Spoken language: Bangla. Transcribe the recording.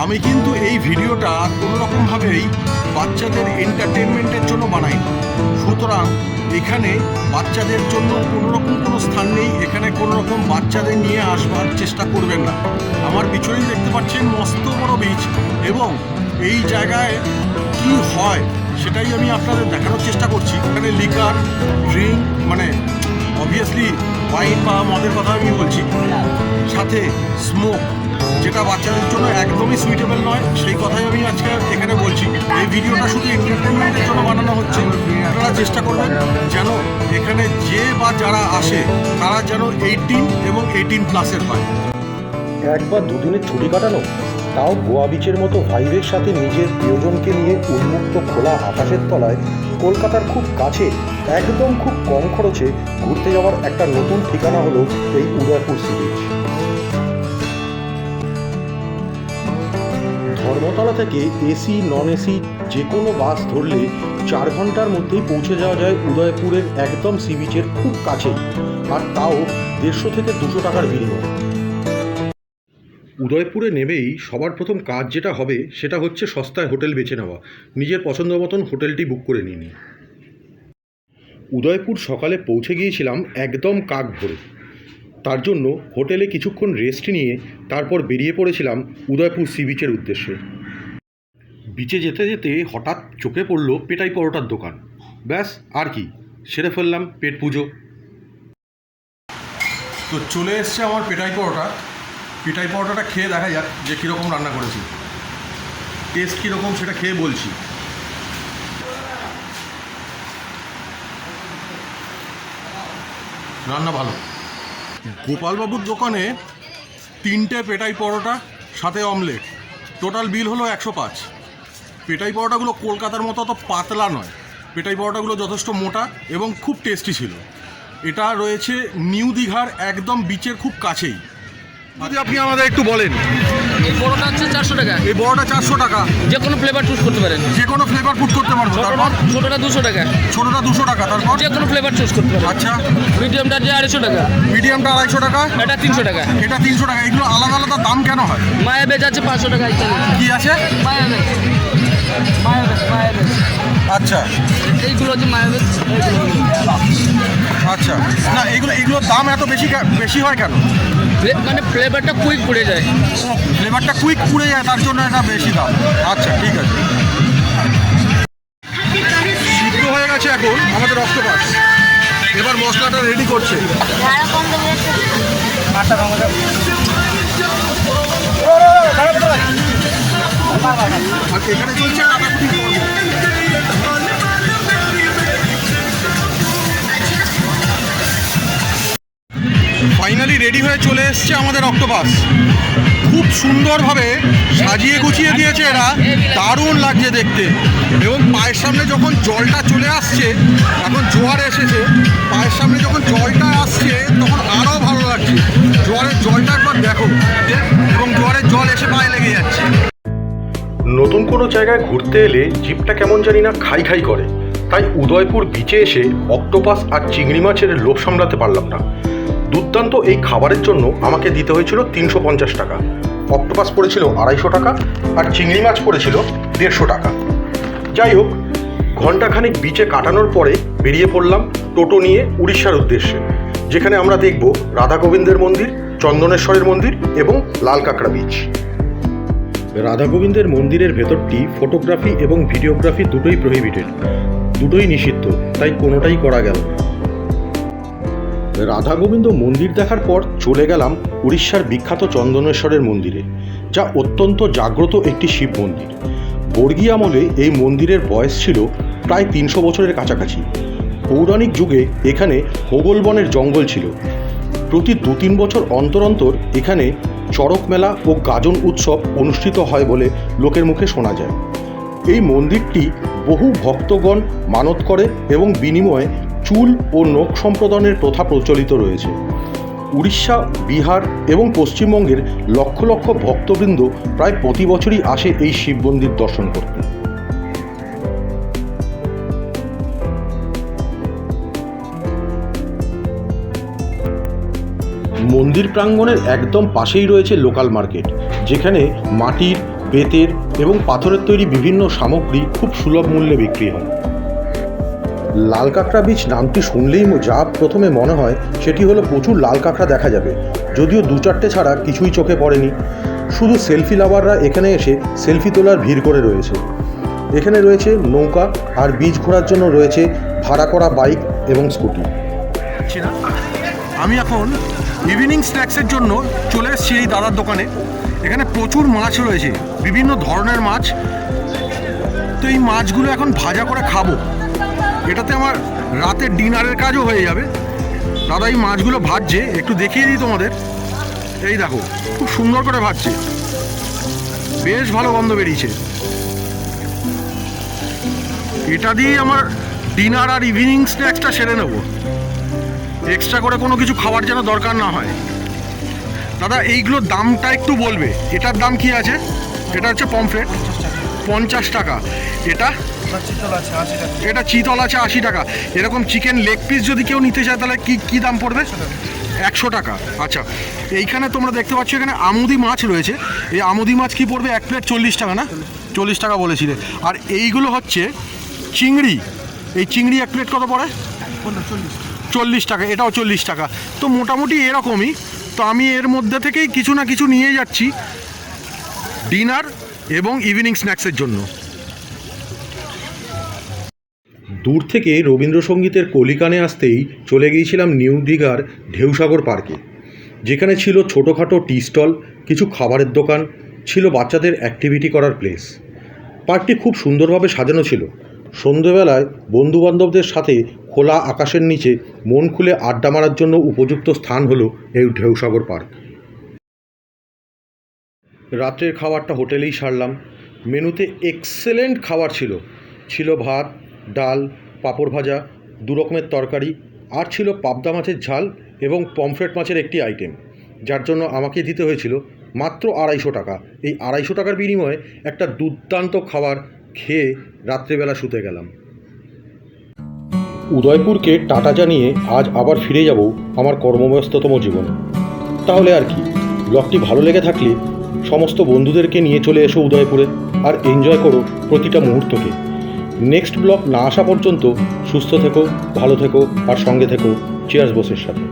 আমি কিন্তু এই ভিডিওটা কোনো রকমভাবেই বাচ্চাদের এন্টারটেনমেন্টের জন্য বানাইনি। সুতরাং এখানে বাচ্চাদের জন্য কোনো রকম কোনো স্থান নেই। এখানে কোনো রকম বাচ্চাদের নিয়ে আসবার চেষ্টা করবেন না। আমার পিছনেই দেখতে পাচ্ছেন মস্ত বড় বিচ, এবং এই জায়গায় কি হয় সেটাই আমি আপনাদের দেখানোর চেষ্টা করছি। এখানে লিকার, ড্রিঙ্ক, মানে অবভিয়াসলি ওয়াইন বা মদের কথা আমি বলছি, সাথে স্মোক, যেটা বাচ্চাদের জন্য একদমই সুইটেবল নয়, সেই কথাই আমি আজকে এখানে বলছি। এই ভিডিওটা শুধু এন্টারটেনমেন্টের জন্য বানানো হচ্ছে। আপনারা চেষ্টা করবেন যেন এখানে যে বা যারা আসে তারা যেন 18 এবং 18+ হয়। একবার দুদিনের ছুটি কাটানো, তাও গোয়া বিচের মতো ভাইবের সাথে নিজের প্রিয়জনকে নিয়ে উন্মুক্ত খোলা আকাশের তলায় কলকাতার খুব কাছে একদম খুব কম খরচে ঘুরতে যাওয়ার একটা নতুন ঠিকানা হলো এই উদয়পুর সি বিচ। ধর্মতলা থেকে এসি নন এসি যে কোনো বাস ধরলে 4 ঘন্টার মধ্যেই পৌঁছে যাওয়া যায় উদয়পুরের একদম সি বিচের খুব কাছেই, আর তাও 150 থেকে 200 টাকার বিনিময়ে। উদয়পুরে নেমেই সবার প্রথম কাজ যেটা হবে সেটা হচ্ছে সস্তায় হোটেল বেছে নেওয়া। নিজের পছন্দ মতন হোটেলটি বুক করে নিই। উদয়পুর সকালে পৌঁছে গিয়েছিলাম একদম কাক ভোরে। তার জন্য হোটেলে কিছুক্ষণ রেস্ট নিয়ে তারপর বেরিয়ে পড়েছিলাম উদয়পুর সি বিচের উদ্দেশ্যে। বিচে যেতে যেতে হঠাৎ চোখে পড়ল পেটাই পরোটার দোকান। ব্যাস আর কি, সেরে ফেললাম পেট পুজো। তো চলে এসছে আমার পেটাই পরোটা। পেটাই পরোটাটা খেয়ে দেখা যাক যে কীরকম রান্না করেছি, টেস্ট কীরকম সেটা খেয়ে বলছি। রান্না ভালো। গোপালবাবুর দোকানে 3টে পেটাই পরোটা সাথে অমলেট, টোটাল বিল হলো 105। পেটাই পরোটাগুলো কলকাতার মতো অত পাতলা নয়, পেটাই পরোটাগুলো যথেষ্ট মোটা এবং খুব টেস্টি ছিল। এটা রয়েছে নিউ দীঘার একদম বিচের খুব কাছেই। যদি আপনি আমাদের একটু বলেন। এই বড়টা হচ্ছে 400 টাকা। এই বড়টা 400 টাকা, যে কোনো ফ্লেভার চুজ করতে পারেন। যে কোনো ফ্লেভার ফুড করতে পারবো। তারপর ছোটটা 200 টাকা। ছোটটা 200 টাকা, তারপর যে কোনো ফ্লেভার চুজ করতে পারেন। আচ্ছা, মিডিয়ামটা যে 250 টাকা। মিডিয়ামটা 250 টাকা, এটা 300 টাকা। এটা 300 টাকা। এগুলো আলাদা আলাদা দাম কেন হয়? মায়াবেজ আছে 500 টাকা ইত্যাদি। কি আছে? মায়াবেজ, মায়াবেজ, মায়াবেজ। আচ্ছা, এইগুলো হচ্ছে মায়াবেজ। আচ্ছা। না, এগুলোর দাম এত বেশি হয় কেন? মানে ফ্লেভারটা কুইক পুড়ে যায়। ফ্লেভারটা কুইক পুড়ে যায়, তার জন্য এটা বেশি দাম। আচ্ছা, ঠিক আছে। সিদ্ধ হয়ে গেছে এখন আমাদের অক্টোপাস। এবার মশলাটা রেডি করছে। আর এখানে চলছে কাটাকুটি পর্ব। ফাইনালি রেডি হয়ে চলে এসছে আমাদের অক্টোপাস। খুব সুন্দরভাবে সাজিয়ে গুছিয়ে দিয়েছে এরা, দারুণ লাগছে দেখতে। এবং পায়ের সামনে যখন জলটা চলে আসছে, এখন জোয়ার এসেছে, পায়ের সামনে যখন জলটা আসছে তখন আরও ভালো লাগছে। জোয়ারের জলটা একবার দেখো, এবং জোয়ারের জল এসে পায়ে লেগে যাচ্ছে। নতুন কোনো জায়গায় ঘুরতে এলে জিভটা কেমন জানি না খাই খাই করে, তাই উদয়পুর বিচে এসে অক্টোপাস আর চিংড়ি মাছের লোভ সামলাতে পারলাম না। দুর্দান্ত এই খাবারের জন্য আমাকে দিতে হয়েছিল 350 টাকা। অক্টোপাস পড়েছিল 250 টাকা, আর চিংড়ি মাছ পড়েছিল 150 টাকা। যাই হোক, ঘণ্টাখানিক বিচে কাটানোর পরে বেরিয়ে পড়লাম টোটো নিয়ে উড়িষ্যার উদ্দেশ্যে, যেখানে আমরা দেখব রাধা গোবিন্দের মন্দির, চন্দনেশ্বরের মন্দির এবং লাল কাঁকড়া বিচ। রাধা গোবিন্দের মন্দিরের ভেতরটি ফটোগ্রাফি এবং ভিডিওগ্রাফি দুটোই প্রহিবিটেড, দুটোই নিষিদ্ধ, তাই কোনোটাই করা গেল না। রাধা গোবিন্দ মন্দির দেখার পর চলে গেলাম উড়িষ্যার বিখ্যাত চন্দনেশ্বরের মন্দিরে, যা অত্যন্ত জাগ্রত একটি শিব মন্দির। বর্গী আমলে এই মন্দিরের বয়স ছিল প্রায় 300 বছরের কাছাকাছি। পৌরাণিক যুগে এখানে হোগল বনের জঙ্গল ছিল। প্রতি 2-3 বছর অন্তর অন্তর এখানে চড়ক মেলা ও গাজন উৎসব অনুষ্ঠিত হয় বলে লোকের মুখে শোনা যায়। এই মন্দিরটি বহু ভক্তগণ মানত করে এবং বিনিময়ে চুল ও নখ সম্প্রদানের প্রথা প্রচলিত রয়েছে। উড়িষ্যা, বিহার এবং পশ্চিমবঙ্গের লক্ষ লক্ষ ভক্তবৃন্দ প্রায় প্রতি বছরই আসে এই শিব মন্দির দর্শন করতে। মন্দির প্রাঙ্গণের একদম পাশেই রয়েছে লোকাল মার্কেট, যেখানে মাটির বেতের এবং পাথরের তৈরি বিভিন্ন সামগ্রী খুব সুলভ মূল্যে বিক্রি হয়। লাল কাঁকড়া বিচ নামটি শুনলেই যা প্রথমে মনে হয় সেটি হলো প্রচুর লাল কাঁকড়া দেখা যাবে, যদিও 2-4টে ছাড়া কিছুই চোখে পড়েনি। শুধু সেলফি লাভাররা এখানে এসে সেলফি তোলার ভিড় করে রয়েছে। এখানে রয়েছে নৌকা, আর বিচ ঘোরার জন্য রয়েছে ভাড়া করা বাইক এবং স্কুটি। আমি এখন ইভিনিং স্ন্যাক্সের জন্য চলে এসেছি এই দাদার দোকানে। এখানে প্রচুর মাছ রয়েছে, বিভিন্ন ধরনের মাছ। তো এই মাছগুলো এখন ভাজা করে খাবো, এটাতে আমার রাতের ডিনারের কাজও হয়ে যাবে। দাদা এই মাছগুলো ভাজছে, একটু দেখিয়ে দিই তোমাদের। এই দেখো, খুব সুন্দর করে ভাজছে, বেশ ভালো গন্ধ বেরিয়েছে। এটা দিয়ে আমার ডিনার আর ইভিনিং স্ন্যাক্সটা সেরে নেব, এক্সট্রা করে কোনো কিছু খাবার যেন দরকার না হয়। দাদা এইগুলোর দামটা একটু বলবে? এটার দাম কি আছে? এটা হচ্ছে পমফ্রেট, 50 টাকা। এটা এটা চিতল আছে 80 টাকা। এরকম চিকেন লেগ পিস যদি কেউ নিতে চায় তাহলে কি দাম পড়বে? 100 টাকা। আচ্ছা, এইখানে তোমরা দেখতে পাচ্ছ এখানে আমুদি মাছ রয়েছে। এই আমুদি মাছ কি পড়বে? 1 প্লেট 40 টাকা না? 40 টাকা বলেছিলে। আর এইগুলো হচ্ছে চিংড়ি। এই চিংড়ি 1 প্লেট কত পড়ে? 40 টাকা। এটাও 40 টাকা। তো মোটামুটি এরকমই। তো আমি এর মধ্যে থেকেই কিছু না কিছু নিয়ে যাচ্ছি ডিনার এবং ইভিনিং স্ন্যাক্সের জন্য। দূর থেকে রবীন্দ্রসঙ্গীতের কলিকানে আসতেই চলে গিয়েছিলাম নিউ দীঘার ঢেউসাগর পার্কে, যেখানে ছিল ছোটোখাটো টি স্টল, কিছু খাবারের দোকান, ছিল বাচ্চাদের অ্যাক্টিভিটি করার প্লেস। পার্কটি খুব সুন্দরভাবে সাজানো ছিল। সন্ধেবেলায় বন্ধুবান্ধবদের সাথে খোলা আকাশের নিচে মন খুলে আড্ডা মারার জন্য উপযুক্ত স্থান হলো এই ঢেউসাগর পার্ক। রাত্রের খাবারটা হোটেলেই সারলাম। মেনুতে এক্সেলেন্ট খাবার ছিল। ছিল ভাত, ডাল, পাঁপড় ভাজা, 2 রকমের তরকারি, আর ছিল পাবদা মাছের ঝাল এবং পমফ্রেট মাছের একটি আইটেম, যার জন্য আমাকে দিতে হয়েছিল মাত্র 250 টাকা। এই 250 টাকার বিনিময়ে একটা দুর্দান্ত খাবার খেয়ে রাত্রেবেলা শুতে গেলাম। উদয়পুরকে টাটা জানিয়ে আজ আবার ফিরে যাব আমার কর্মব্যস্ততম জীবনে। তাহলে আর কি, ব্লগটি ভালো লেগে থাকলে সমস্ত বন্ধুদেরকে নিয়ে চলে এসো উদয়পুরে, আর এনজয় করো প্রতিটা মুহূর্তকে। নেক্সট ব্লগ না আসা পর্যন্ত সুস্থ থেকো, ভালো থেকো, আর সঙ্গে থেকো চিয়ার্স বসের সাথে।